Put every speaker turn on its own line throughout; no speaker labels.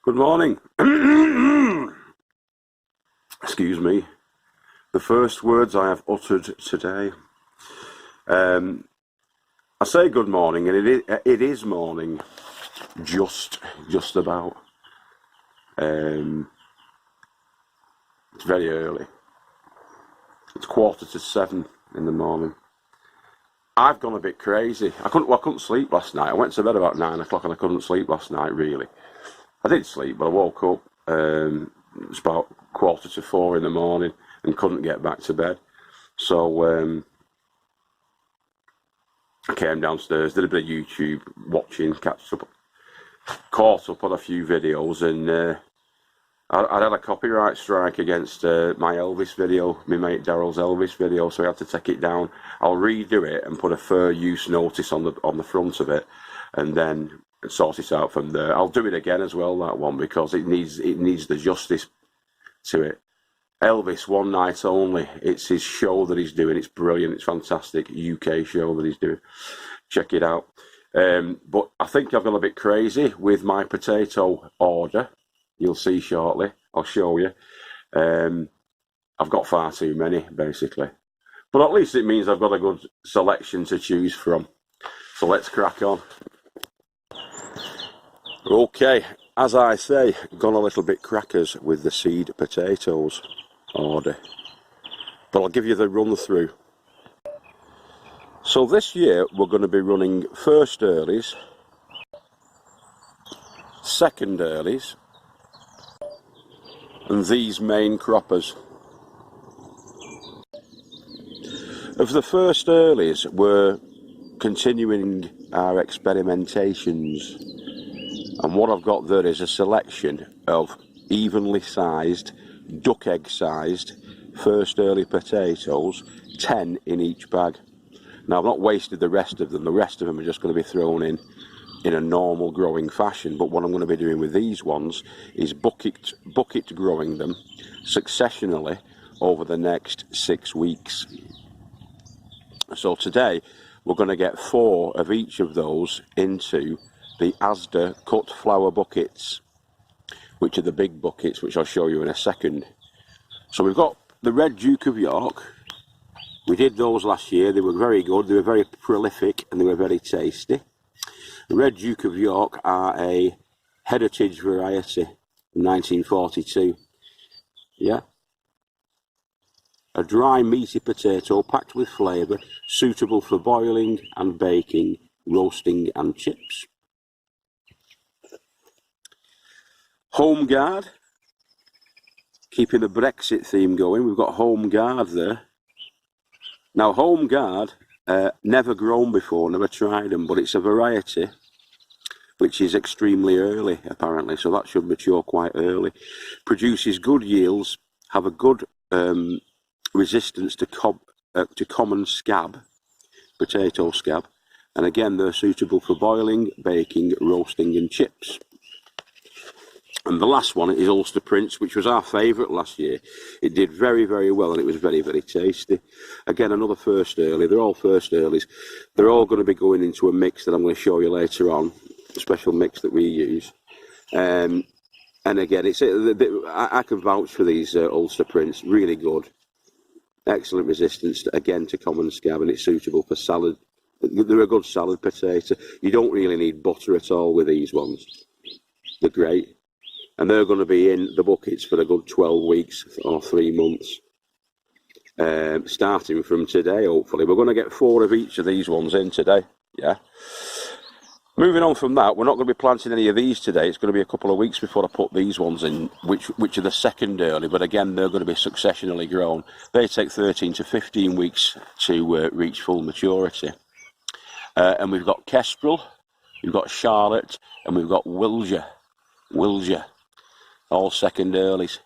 Good morning. Excuse me. The first words I have uttered today. I say good morning, and it is morning, just about. It's very early. It's 6:45 in the morning. I've gone a bit crazy. I couldn't sleep last night. I went to bed about 9 o'clock and I couldn't sleep last night, really. I did sleep, but I woke up, it's about 3:45 in the morning and couldn't get back to bed. So I came downstairs, did a bit of YouTube watching, caught up on a few videos, and I had a copyright strike against my Elvis video, my mate Daryl's Elvis video, so I had to take it down. I'll redo it and put a fair use notice on the front of it, and then sort it out from there. I'll do it again as well, that one, because it needs the justice to it. Elvis, One Night Only. It's his show that he's doing. It's brilliant. It's fantastic. UK show that he's doing. Check it out. But I think I've gone a bit crazy with my potato order. You'll see shortly. I'll show you. I've got far too many, basically. But at least it means I've got a good selection to choose from. So let's crack on. Okay, as I say, gone a little bit crackers with the seed potatoes order. But I'll give you the run through. So this year we're going to be running first earlies, second earlies, and these main croppers. Of the first earlies, we're continuing our experimentations, and what I've got there is a selection of evenly sized, duck egg sized first early potatoes, 10 in each bag. Now I've not wasted the rest of them. The rest of them are just going to be thrown in a normal growing fashion, but what I'm going to be doing with these ones is bucket growing them successionally over the next 6 weeks. So today we're going to get 4 of each of those into the Asda cut flower buckets, which are the big buckets, which I'll show you in a second. So we've got the Red Duke of York. We did those last year. They were very good. They were very prolific and they were very tasty. The Red Duke of York are a heritage variety from 1942. Yeah. A dry, meaty potato packed with flavour, suitable for boiling and baking, roasting and chips. Home Guard. Keeping the Brexit theme going, we've got Home Guard there. Now, Home Guard, never grown before, never tried them, but it's a variety which is extremely early, apparently, so that should mature quite early. Produces good yields, have a good resistance to common scab, potato scab, and again, they're suitable for boiling, baking, roasting and chips. And the last one is Ulster Prince, which was our favourite last year. It did very, very well and it was very, very tasty. Again, another first early. They're all first earlies. They're all going to be going into a mix that I'm going to show you later on, a special mix that we use. And again, I can vouch for these Ulster Prince. Really good. Excellent resistance, again, to common scab, and it's suitable for salad. They're a good salad potato. You don't really need butter at all with these ones. They're great. And they're going to be in the buckets for a good 12 weeks or 3 months, starting from today, hopefully. We're going to get 4 of each of these ones in today, yeah. Moving on from that, we're not going to be planting any of these today. It's going to be a couple of weeks before I put these ones in, which are the second early, but again, they're going to be successionally grown. They take 13 to 15 weeks to reach full maturity. And we've got Kestrel, we've got Charlotte, and we've got Wilger. All second earlies.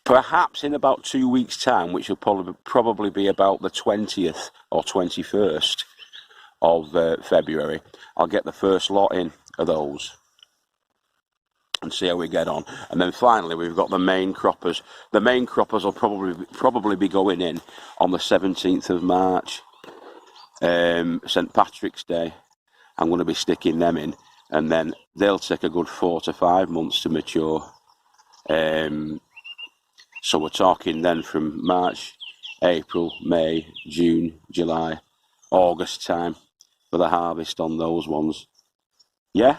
Perhaps in about 2 weeks' time, which will probably be about the 20th or 21st of February, I'll get the first lot in of those and see how we get on. And then finally, we've got the main croppers. The main croppers will probably be going in on the 17th of March, St. Patrick's Day. I'm going to be sticking them in. and then they'll take a good 4 to 5 months to mature. So we're talking then from March, April, May, June, July, August time for the harvest on those ones. Yeah?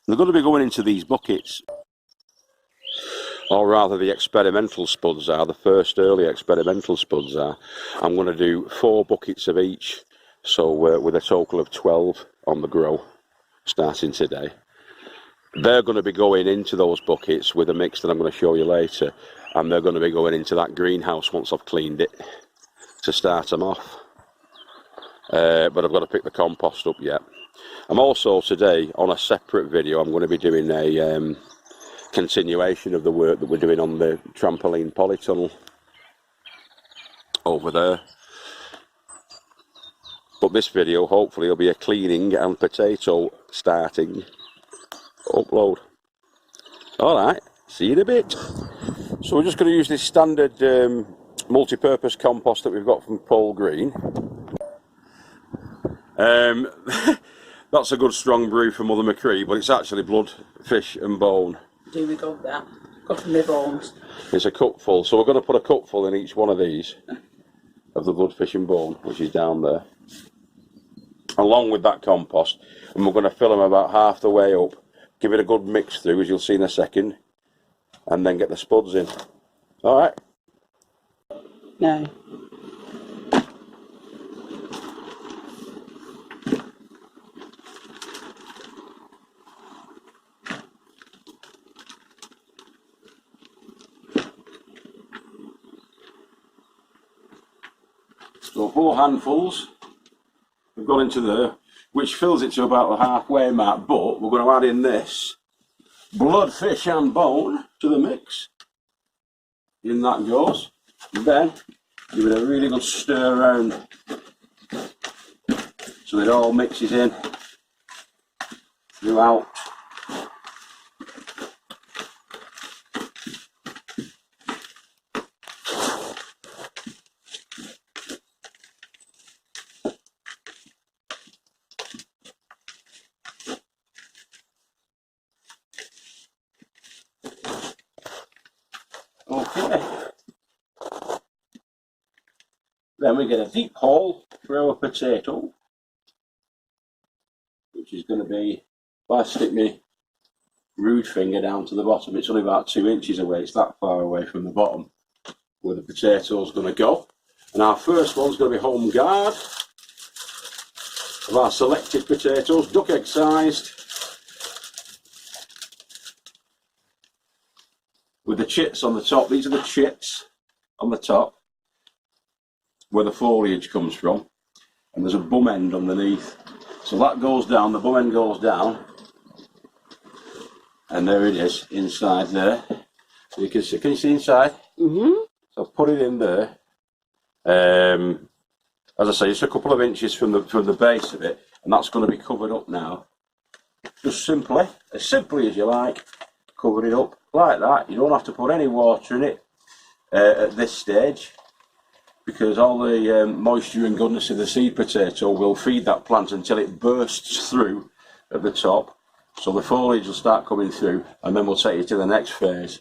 They're going to be going into these buckets, or rather the experimental spuds are, the first early experimental spuds are. I'm going to do 4 buckets of each, so with a total of 12 on the grow starting today. They're going to be going into those buckets with a mix that I'm going to show you later, and they're going to be going into that greenhouse once I've cleaned it to start them off. But I've got to pick the compost up yet. I'm also today on a separate video, I'm going to be doing a continuation of the work that we're doing on the trampoline polytunnel over there. But this video hopefully will be a cleaning and potato starting upload. Alright, see you in a bit. So we're just going to use this standard multi-purpose compost that we've got from Paul Green. That's a good strong brew for Mother McCree, but it's actually blood, fish and bone.
Do we got that? Got from my bones.
It's a cupful, so we're going to put a cupful in each one of these of the blood, fish and bone, which is down there, along with that compost, and we're going to fill them about half the way up, give it a good mix through, as you'll see in a second, and then get the spuds in. Alright?
No.
So 4 handfuls have gone into there, which fills it to about the halfway mark, but we're going to add in this blood, fish and bone to the mix. In that goes. And then give it a really good stir around so it all mixes in throughout. Okay. Then we get a deep hole for our potato, which is going to be, if I stick my rude finger down to the bottom, it's only about 2 inches away, it's that far away from the bottom where the potato's going to go. And our first one's going to be home guard of our selected potatoes, duck egg sized, with the chits on the top. These are the chits on the top where the foliage comes from, and there's a bum end underneath, so that goes down, the bum end goes down, and there it is inside there. So you can see inside? So I've put it in there, as I say, it's a couple of inches from the base of it, and that's going to be covered up now, just simply as you like. Cover it up like that. You don't have to put any water in it at this stage, because all the moisture and goodness of the seed potato will feed that plant until it bursts through at the top. So the foliage will start coming through, and then we'll take you to the next phase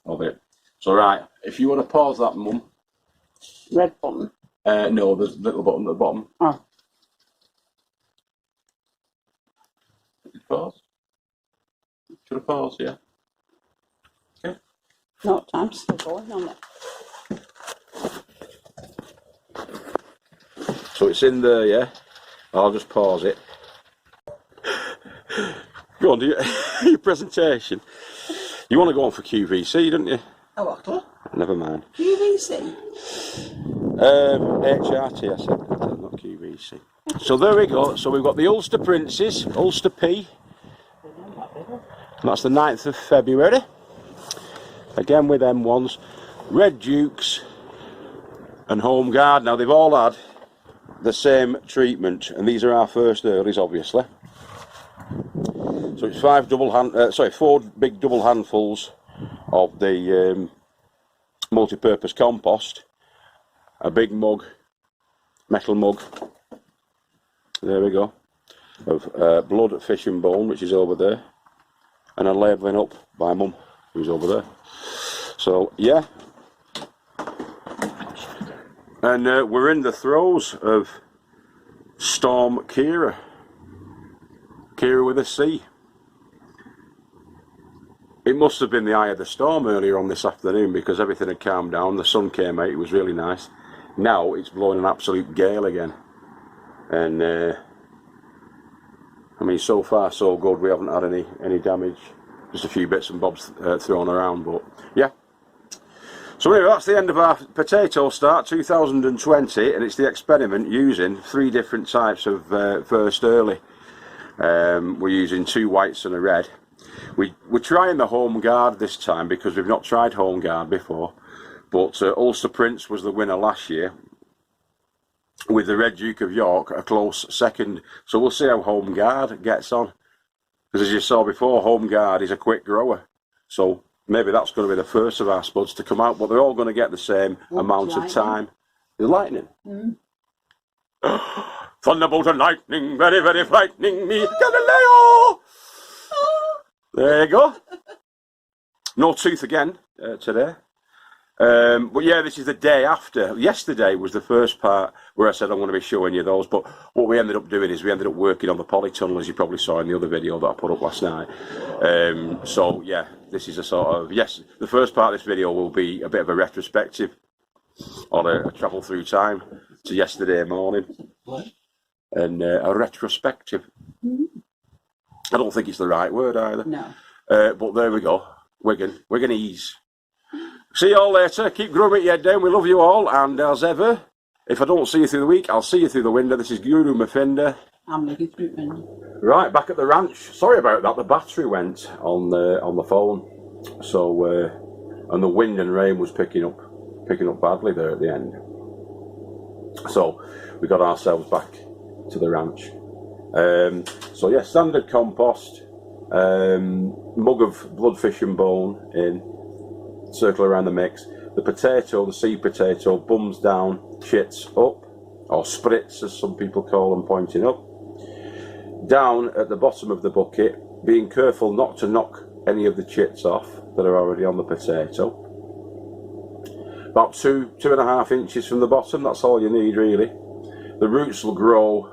of it. So right, if you want to pause that, Mum.
Red button?
No, there's a little button at the bottom.
Oh.
Pause. Should I pause? Yeah. Okay.
No, time's still going on it.
So it's in there, yeah? I'll just pause it. Go on, do your presentation. You want to go on for QVC, don't you?
Oh, what?
Never mind.
QVC?
HRT, I said, not QVC. So there we go. So we've got the Ulster Princes, Ulster P. And that's the 9th of February. Again with M1s. Red Dukes and Home Guard. Now they've all had the same treatment, and these are our first earlies, obviously. So it's 4 big double handfuls of the multi-purpose compost, a big mug, metal mug, there we go, of blood, fish and bone, which is over there, and a labelling up by Mum, who's over there. So yeah, and we're in the throes of Storm Kira with a C. It must have been the eye of the storm earlier on this afternoon, because everything had calmed down, the sun came out, it was really nice. Now it's blowing an absolute gale again, and I mean, so far so good. We haven't had any damage, just a few bits and bobs thrown around, but yeah. So anyway, that's the end of our potato start 2020, and it's the experiment using 3 different types of first early. We're using 2 whites and a red. We're trying the Home Guard this time because we've not tried Home Guard before, but Ulster Prince was the winner last year, with the Red Duke of York a close second. So we'll see how Home Guard gets on, because as you saw before, Home Guard is a quick grower, so maybe that's going to be the first of our spuds to come out, but they're all going to get the same amount of time. The lightning. Thunderbolt and lightning, very, very frightening me, Galileo! There you go. No tooth again today. But yeah, this is the day after. Yesterday was the first part where I said I'm going to be showing you those, but what we ended up doing is we ended up working on the polytunnel, as you probably saw in the other video that I put up last night. So yeah, this is a sort of, yes, the first part of this video will be a bit of a retrospective on a travel through time to yesterday morning.
What?
And a retrospective. I don't think it's the right word either.
No.
But there we go. Wigganese. See you all later. Keep growing your head down. We love you all. And as ever, if I don't see you through the week, I'll see you through the window. This is Guru Mafinda.
I'm looking through.
Right, back at the ranch. Sorry about that. The battery went on the phone. So, and the wind and rain was picking up badly there at the end. So we got ourselves back to the ranch. So yeah, standard compost, mug of blood, fish and bone in, circle around the mix. The potato, the seed potato, bums down, chits up, or sprits as some people call them, pointing up. Down at the bottom of the bucket, being careful not to knock any of the chits off that are already on the potato. About 2.5 inches from the bottom, that's all you need really. The roots will grow,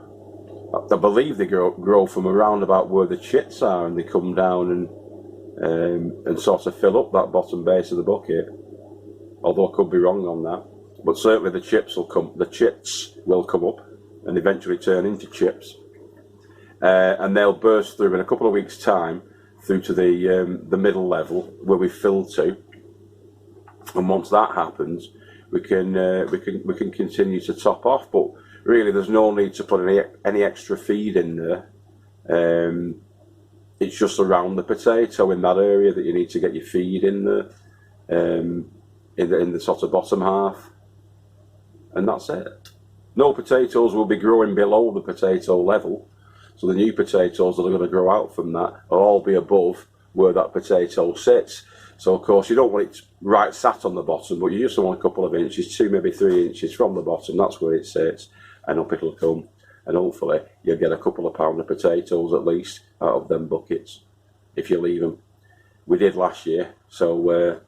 I believe they grow from around about where the chits are, and they come down and sort of fill up that bottom base of the bucket. Although I could be wrong on that, but certainly the chits will come up and eventually turn into chips, and they'll burst through in a couple of weeks' time through to the middle level where we fill to. And once that happens, we can continue to top off. But really, there's no need to put any extra feed in there. It's just around the potato in that area that you need to get your feed in there, in the sort of bottom half, and that's it. No potatoes will be growing below the potato level, so the new potatoes that are going to grow out from that will all be above where that potato sits. So of course you don't want it right sat on the bottom, but you just want a couple of inches, 2 maybe 3 inches from the bottom. That's where it sits, and up it'll come, and hopefully you'll get a couple of pound of potatoes at least out of them buckets if you leave them. We did last year, so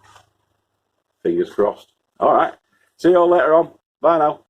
fingers crossed. All right, see you all later on. Bye now.